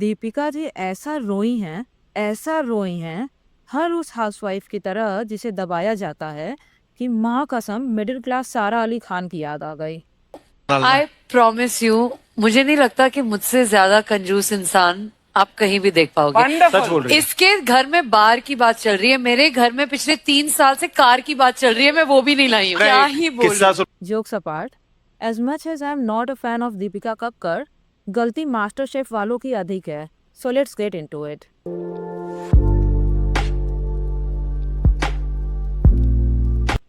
दीपिका जी ऐसा रोई हैं, हर उस हाउसवाइफ की तरह जिसे दबाया जाता है कि माँ कसम मिडिल क्लास सारा अली खान की याद आ गई। आई प्रॉमिस यू, मुझे नहीं लगता कि मुझसे ज्यादा कंजूस इंसान आप कहीं भी देख पाओगे। सच बोल रही है। इसके घर में बार की बात चल रही है, मेरे घर में पिछले 3 साल से कार की बात चल रही है, मैं वो भी नहीं लाई हूँ। क्या ही किस्सा बोलूं। Jokes apart, as much as I am not a fan of Deepika Kakkar, गलती मास्टर शेफ वालों की अधिक है। So let's get into it.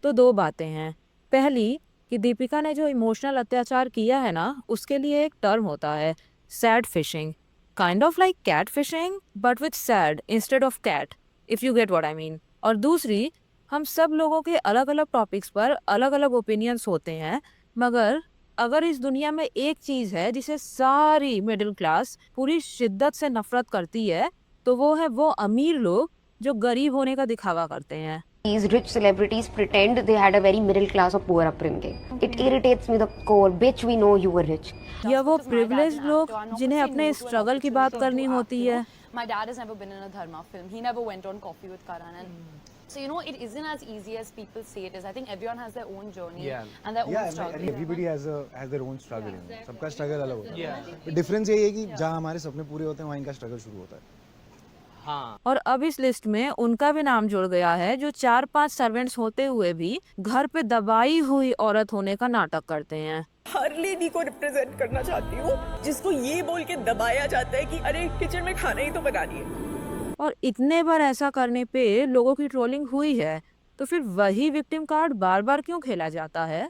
तो दो बातें हैं। पहली कि दीपिका ने जो इमोशनल अत्याचार किया है ना, उसके लिए एक टर्म होता है, sad fishing, kind of like cat fishing but with sad instead of cat, if you get what I mean. और दूसरी, हम सब लोगों के अलग अलग टॉपिक्स पर अलग अलग ओपिनियंस होते हैं, मगर अगर इस दुनिया में एक चीज है जिसे सारी मिडिल क्लास पूरी शिद्दत से नफरत करती है, तो वो है वो अमीर लोग जो गरीब होने का दिखावा करते हैं। These rich celebrities pretend they had a very middle class or poor upbringing. It irritates me the core. Bitch, we know you were rich. या वो प्रिविलेज लोग जिन्हें अपने स्ट्रगल की बात करनी होती है। My dad has never been in a Dharma film. He never went on Coffee with Karan. And so, it isn't as easy as people say it is. I think everyone has their own journey and their own struggle. Everybody has their own struggle. सबका struggle अलग होता है। Difference यही है कि जहाँ हमारे सपने पूरे होते हैं वहाँ इनका स्ट्रगल शुरू होता है। और अब इस लिस्ट में उनका भी नाम जुड़ गया है जो 4-5 सर्वेंट्स होते हुए भी घर पे दबाई हुई औरत होने का नाटक करते हैं। हर लेडी को रिप्रेजेंट करना चाहती हूँ जिसको ये बोल के दबाया जाता है कि अरे किचन में खाना ही तो बनानी है। और इतने बार ऐसा करने पे लोगों की ट्रोलिंग हुई है, तो फिर वही विक्टिम कार्ड बार बार क्यों खेला जाता है?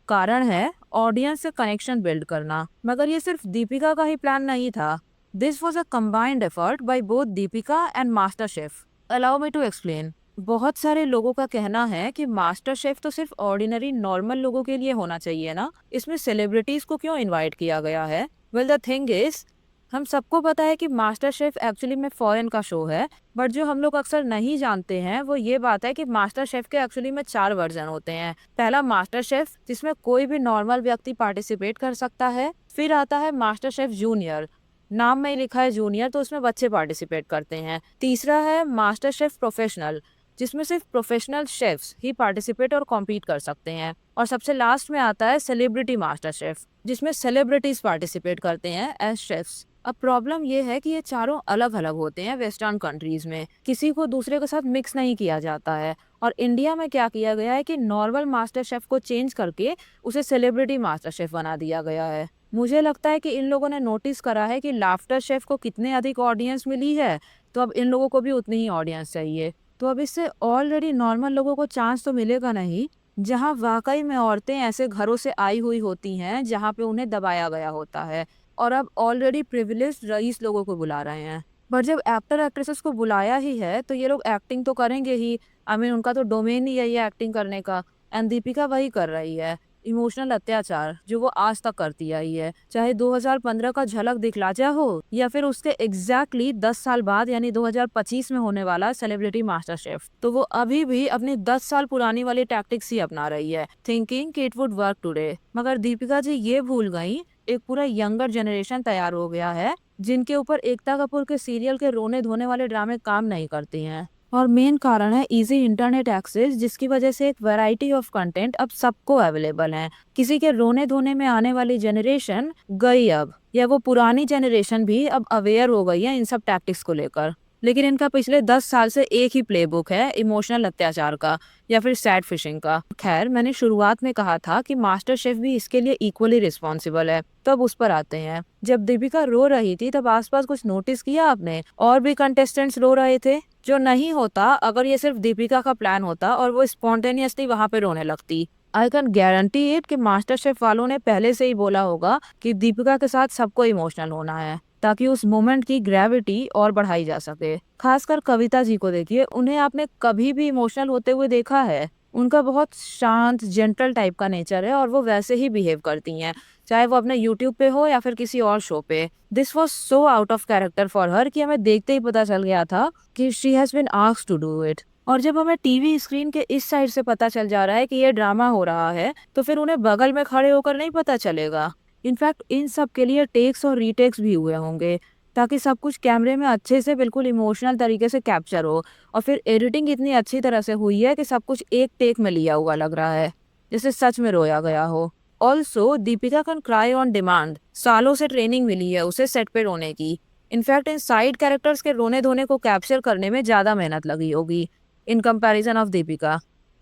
कारण है ऑडियंस से कनेक्शन बिल्ड करना। मगर ये सिर्फ दीपिका का ही प्लान नहीं था। This was a combined effort by both Deepika and master chef. Allow me to explain. बहुत सारे लोगों का कहना है कि मास्टर शेफ तो सिर्फ ऑर्डिनरी नॉर्मल लोगों के लिए होना चाहिए ना, इसमें सेलिब्रिटीज को क्यों इनवाइट किया गया है? वेल द थिंग इज, हम सबको पता है कि मास्टर शेफ एक्चुअली में फॉरेन का शो है, बट जो हम लोग अक्सर नहीं जानते हैं वो ये बात है कि मास्टर शेफ के एक्चुअली में 4 वर्जन होते हैं। पहला मास्टर शेफ जिसमें कोई भी नॉर्मल व्यक्ति पार्टिसिपेट कर सकता है। फिर आता है मास्टर शेफ जूनियर, नाम में ही लिखा है जूनियर, तो उसमें बच्चे पार्टिसिपेट करते हैं। तीसरा है मास्टर शेफ प्रोफेशनल, जिसमें सिर्फ प्रोफेशनल शेफ्स ही पार्टिसिपेट और कॉम्पीट कर सकते हैं। और सबसे लास्ट में आता है सेलिब्रिटी मास्टर शेफ, जिसमें सेलिब्रिटीज पार्टिसिपेट करते हैं एज शेफ्स। अब प्रॉब्लम ये है कि ये चारों अलग अलग होते हैं वेस्टर्न कंट्रीज में, किसी को दूसरे के साथ मिक्स नहीं किया जाता है। और इंडिया में क्या किया गया है कि नॉर्मल मास्टर शेफ को चेंज करके उसे सेलिब्रिटी मास्टर शेफ बना दिया गया है। मुझे लगता है कि इन लोगों ने नोटिस करा है कि लाफ्टर शेफ को कितने अधिक ऑडियंस मिली है, तो अब इन लोगों को भी उतनी ही ऑडियंस चाहिए। तो अब इससे ऑलरेडी नॉर्मल लोगों को चांस तो मिलेगा नहीं, जहां वाकई में औरतें ऐसे घरों से आई हुई होती हैं जहां पे उन्हें दबाया गया होता है, और अब ऑलरेडी प्रिविलेज्ड रईस लोगों को बुला रहे हैं। बट जब एक्टर एक्ट्रेसेस को बुलाया ही है तो ये लोग एक्टिंग तो करेंगे ही। आई मीन उनका तो डोमेन ही है ये एक्टिंग करने का, एंड दीपिका वही कर रही है। इमोशनल अत्याचार जो वो आज तक करती आई है, चाहे 2015 का झलक दिखला जा हो या फिर उसके एग्जैक्टली 10 साल बाद यानी 2025 में होने वाला सेलिब्रिटी मास्टर शेफ, तो वो अभी भी अपनी 10 साल पुरानी वाली टैक्टिक्स ही अपना रही है, थिंकिंग कि इट वुड वर्क टुडे। मगर दीपिका जी ये भूल गई, एक पूरा यंगर जनरेशन तैयार हो गया है जिनके ऊपर एकता कपूर के सीरियल के रोने धोने वाले ड्रामे काम नहीं करती हैं। और मेन कारण है इजी इंटरनेट एक्सेस, जिसकी वजह से एक वैरायटी ऑफ कंटेंट अब सबको अवेलेबल है। किसी के रोने धोने में आने वाली जनरेशन गई अब, या वो पुरानी जनरेशन भी अब अवेयर हो गई है इन सब टैक्टिक्स को लेकर। लेकिन इनका पिछले 10 साल से एक ही प्लेबुक है, इमोशनल अत्याचार का या फिर सैड फिशिंग का। खैर, मैंने शुरुआत में कहा था कि मास्टर शेफ भी इसके लिए इक्वली रिस्पॉन्सिबल है, तो अब उस पर आते हैं। जब दीपिका रो रही थी तब आसपास कुछ नोटिस किया आपने? और भी कंटेस्टेंट्स रो रहे थे, जो नहीं होता अगर ये सिर्फ दीपिका का प्लान होता और वो स्पॉन्टेनियसली वहां पे रोने लगती। आई कैन गारंटी इट कि मास्टर शेफ वालों ने पहले से ही बोला होगा कि दीपिका के साथ सबको इमोशनल होना है, ताकि उस मोमेंट की ग्रेविटी और बढ़ाई जा सके। खासकर कविता जी को देखिए, उन्हें आपने कभी भी इमोशनल होते हुए देखा है? उनका बहुत शांत जेंटल टाइप का नेचर है और वो वैसे ही बिहेव करती हैं, चाहे वो अपने यूट्यूब पे हो या फिर किसी और शो पे। This was so out of character for her कि हमें देखते ही पता चल गया था कि she has been asked to do it. और जब हमें टीवी स्क्रीन के इस साइड से पता चल जा रहा है कि ये ड्रामा हो रहा है, तो फिर उन्हें बगल में खड़े होकर नहीं पता चलेगा। इनफैक्ट इन सब के लिए टेक्स और रीटेक्स भी हुए होंगे, ताकि सब कुछ कैमरे में अच्छे से बिल्कुल इमोशनल तरीके से कैप्चर हो। और फिर एडिटिंग इतनी अच्छी तरह से हुई है कि सब कुछ एक टेक में लिया हुआ लग रहा है, जैसे सच में रोया गया हो। Also Deepika can cry on demand. सालों से ट्रेनिंग मिली है उसे सेट पे रोने की। इनफैक्ट इन साइड कैरेक्टर्स के रोने धोने को कैप्चर करने में ज्यादा मेहनत लगी होगी in comparison of Deepika.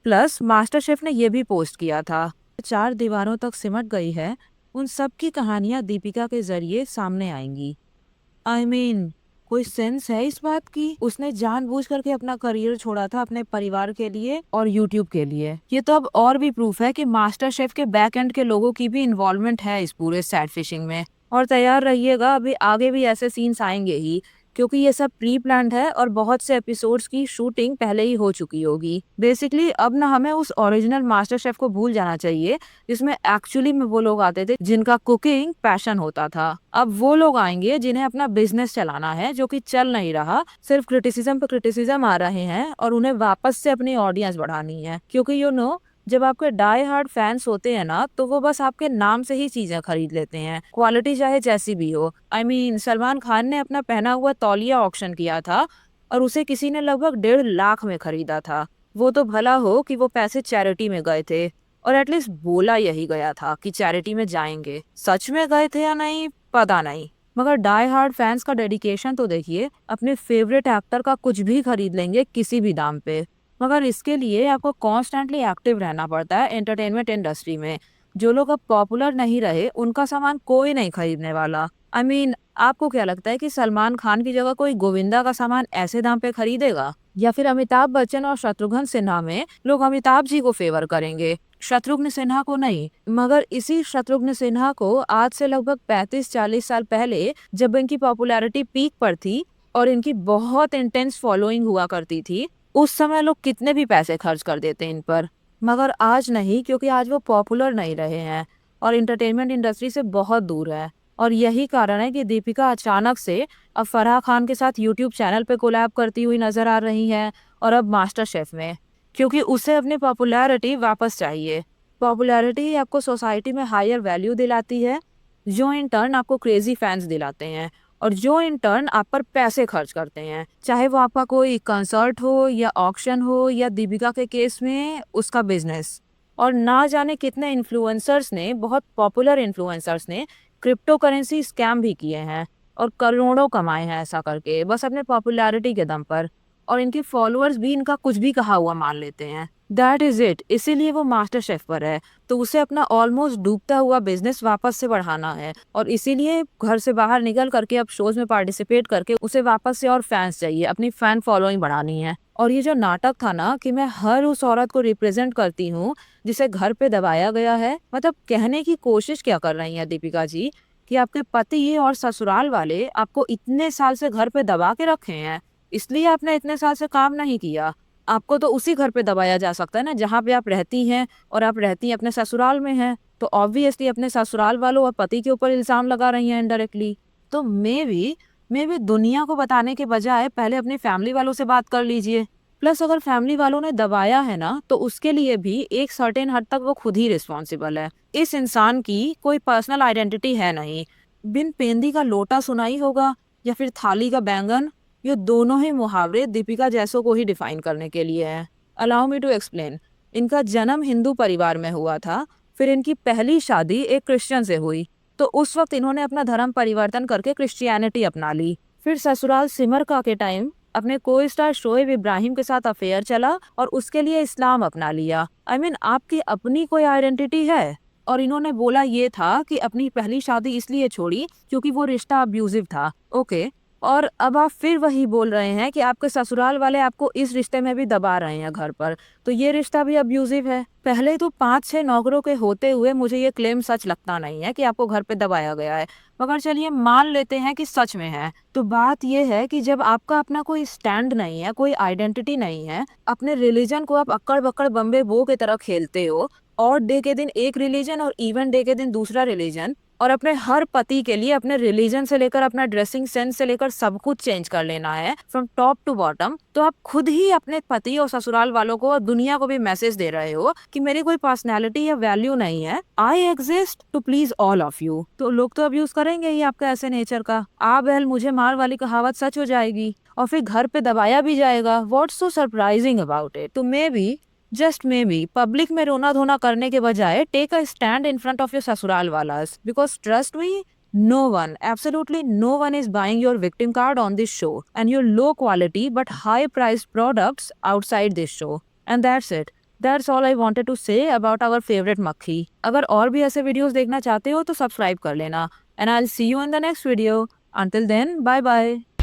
Plus master chef ने ये भी पोस्ट किया था, 4 दीवारों तक सिमट गई है, उन सब की कहानियां दीपिका के जरिए सामने आएंगी। आई मीन कोई सेंस है इस बात की? उसने जानबूझ करके अपना करियर छोड़ा था अपने परिवार के लिए और यूट्यूब के लिए। ये तो अब और भी प्रूफ है कि मास्टर शेफ के बैक एंड के लोगों की भी इन्वॉल्वमेंट है इस पूरे सैड फिशिंग में। और तैयार रहिएगा, अभी आगे भी ऐसे सीन्स आएंगे ही, क्योंकि ये सब प्री प्लान्ड है और बहुत से एपिसोड्स की शूटिंग पहले ही हो चुकी होगी। बेसिकली अब ना हमें उस ओरिजिनल मास्टर शेफ को भूल जाना चाहिए जिसमें एक्चुअली में वो लोग आते थे जिनका कुकिंग पैशन होता था। अब वो लोग आएंगे जिन्हें अपना बिजनेस चलाना है, जो कि चल नहीं रहा, सिर्फ क्रिटिसिज्म पे क्रिटिसिज्म आ रहे हैं और उन्हें वापस से अपनी ऑडियंस बढ़ानी है। क्योंकि जब आपके डाई हार्ड फैंस होते हैं ना, तो वो बस आपके नाम से ही चीजें खरीद लेते हैं, क्वालिटी चाहे जैसी भी हो। आई मीन सलमान खान ने अपना पहना हुआ तौलिया ऑक्शन किया था और उसे किसी ने लगभग 1.5 लाख में खरीदा था। वो तो भला हो कि वो पैसे चैरिटी में गए थे, और एटलीस्ट बोला यही गया था कि चैरिटी में जाएंगे। सच में गए थे या नहीं पता नहीं, मगर डाई हार्ड फैंस का डेडिकेशन तो देखिए। अपने फेवरेट एक्टर का कुछ भी खरीद लेंगे किसी भी दाम पे। मगर इसके लिए आपको कॉन्स्टेंटली एक्टिव रहना पड़ता है एंटरटेनमेंट इंडस्ट्री में। जो लोग अब पॉपुलर नहीं रहे उनका सामान कोई नहीं खरीदने वाला। आई मीन आपको क्या लगता है कि सलमान खान की जगह कोई गोविंदा का सामान ऐसे दाम पे खरीदेगा? या फिर अमिताभ बच्चन और शत्रुघ्न सिन्हा में लोग अमिताभ जी को फेवर करेंगे, शत्रुघ्न सिन्हा को नहीं? मगर इसी शत्रुघ्न सिन्हा को आज से लगभग 35-40 साल पहले, जब इनकी पॉपुलैरिटी पीक पर थी और इनकी बहुत इंटेंस फॉलोइंग हुआ करती थी, उस समय लोग कितने भी पैसे खर्च कर देते इन पर। मगर आज नहीं, क्योंकि आज वो पॉपुलर नहीं रहे हैं और इंटरटेनमेंट इंडस्ट्री से बहुत दूर है। और यही कारण है कि दीपिका अचानक से अब फराह खान के साथ यूट्यूब चैनल पे कोलैब करती हुई नजर आ रही है, और अब मास्टर शेफ में, क्योंकि उसे अपनी पॉपुलैरिटी वापस चाहिए। पॉपुलैरिटी ही आपको सोसाइटी में हायर वैल्यू दिलाती है, जो इन टर्न आपको क्रेजी फैंस दिलाते हैं, और जो इन टर्न आप पर पैसे खर्च करते हैं, चाहे वो आपका कोई कंसर्ट हो या ऑक्शन हो या दीपिका के केस में उसका बिजनेस। और ना जाने कितने इन्फ्लुएंसर्स ने, बहुत पॉपुलर इन्फ्लुएंसर्स ने क्रिप्टो करेंसी स्कैम भी किए हैं और करोड़ों कमाए हैं ऐसा करके, बस अपने पॉपुलैरिटी के दम पर। और इनके फॉलोअर्स भी इनका कुछ भी कहा हुआ मान लेते हैं। That is it. इसीलिए वो मास्टर शेफ पर है, तो उसे अपना ऑलमोस्ट डूबता हुआ बिजनेस वापस से बढ़ाना है, और इसीलिए घर से बाहर निकल करके अब शोज में पार्टिसिपेट करके उसे वापस से और फैंस चाहिए, अपनी फैन फॉलोइंग बढ़ानी है। और ये जो नाटक था ना कि मैं हर उस औरत को रिप्रेजेंट करती हूँ जिसे घर पे दबाया गया है, मतलब कहने की कोशिश क्या कर रही है दीपिका जी कि आपके पति और ससुराल वाले आपको इतने साल से घर पे दबा के रखे हैं, इसलिए आपने इतने साल से काम नहीं किया। आपको तो उसी घर पे दबाया जा सकता है ना जहाँ पे आप रहती हैं, और आप रहती हैं अपने ससुराल में हैं, तो ऑब्वियसली अपने ससुराल वालों और पति के ऊपर इल्जाम लगा रही हैं इनडायरेक्टली। तो मे भी दुनिया को बताने के बजाय पहले अपनी फैमिली वालों से बात कर लीजिए। प्लस अगर फैमिली वालों ने दबाया है ना, तो उसके लिए भी एक सर्टेन हद तक वो खुद ही रिस्पॉन्सिबल है। इस इंसान की कोई पर्सनल आइडेंटिटी है नहीं। बिन पेंदी का लोटा सुनाई होगा या फिर थाली का बैंगन, ये दोनों ही मुहावरे दीपिका जैसों को ही डिफाइन करने के लिए हैं। Allow me to explain. इनका जन्म हिंदू परिवार में हुआ था, फिर इनकी पहली शादी एक क्रिश्चियन से हुई, तो उस वक्त इन्होंने अपना धर्म परिवर्तन करके क्रिश्चियनिटी अपना ली। फिर ससुराल सिमर का के टाइम अपने को स्टार शोएब इब्राहिम के साथ अफेयर चला और उसके लिए इस्लाम अपना लिया। आई मीन आपकी अपनी कोई आइडेंटिटी है? और इन्होंने बोला ये था कि अपनी पहली शादी इसलिए छोड़ी क्योंकि वो रिश्ता अब्यूजिव था। ओके, और अब आप फिर वही बोल रहे हैं कि आपके ससुराल वाले आपको इस रिश्ते में भी दबा रहे हैं घर पर, तो ये रिश्ता भी अब्यूजिव है। पहले तो 5-6 नौकरों के होते हुए मुझे ये क्लेम सच लगता नहीं है कि आपको घर पे दबाया गया है, मगर चलिए मान लेते हैं कि सच में है। तो बात ये है कि जब आपका अपना कोई स्टैंड नहीं है, कोई आइडेंटिटी नहीं है, अपने रिलीजन को आप अक्कड़ बक्कड़ बम्बे बो की तरह खेलते हो, और डे के दिन एक रिलीजन और इवन डे के दिन दूसरा रिलीजन, और अपने हर पति के लिए अपने रिलीजन से लेकर अपना ड्रेसिंग सेंस से लेकर सब कुछ चेंज कर लेना है फ्रॉम टॉप टू बॉटम, तो आप खुद ही अपने पति और ससुराल वालों को और दुनिया को भी मैसेज दे रहे हो कि मेरी कोई पर्सनैलिटी या वैल्यू नहीं है, I exist to please all of you. तो लोग तो अब्यूज करेंगे ही आपका ऐसे नेचर का। आ बहल मुझे मार वाली कहावत सच हो जाएगी और फिर घर पे दबाया भी जाएगा। What's so surprising about it? तो maybe, just maybe, public में रोना धोना करने के बजाय take a stand in front of your ससुराल वालास, because trust me, no one, absolutely no one is buying your victim card on this show and your low quality but high priced products outside this show. And that's it. That's all I wanted to say about our favorite Makhi. अगर और भी ऐसे videos देखना चाहते हो तो subscribe कर लेना, and I'll see you in the next video. Until then, bye bye.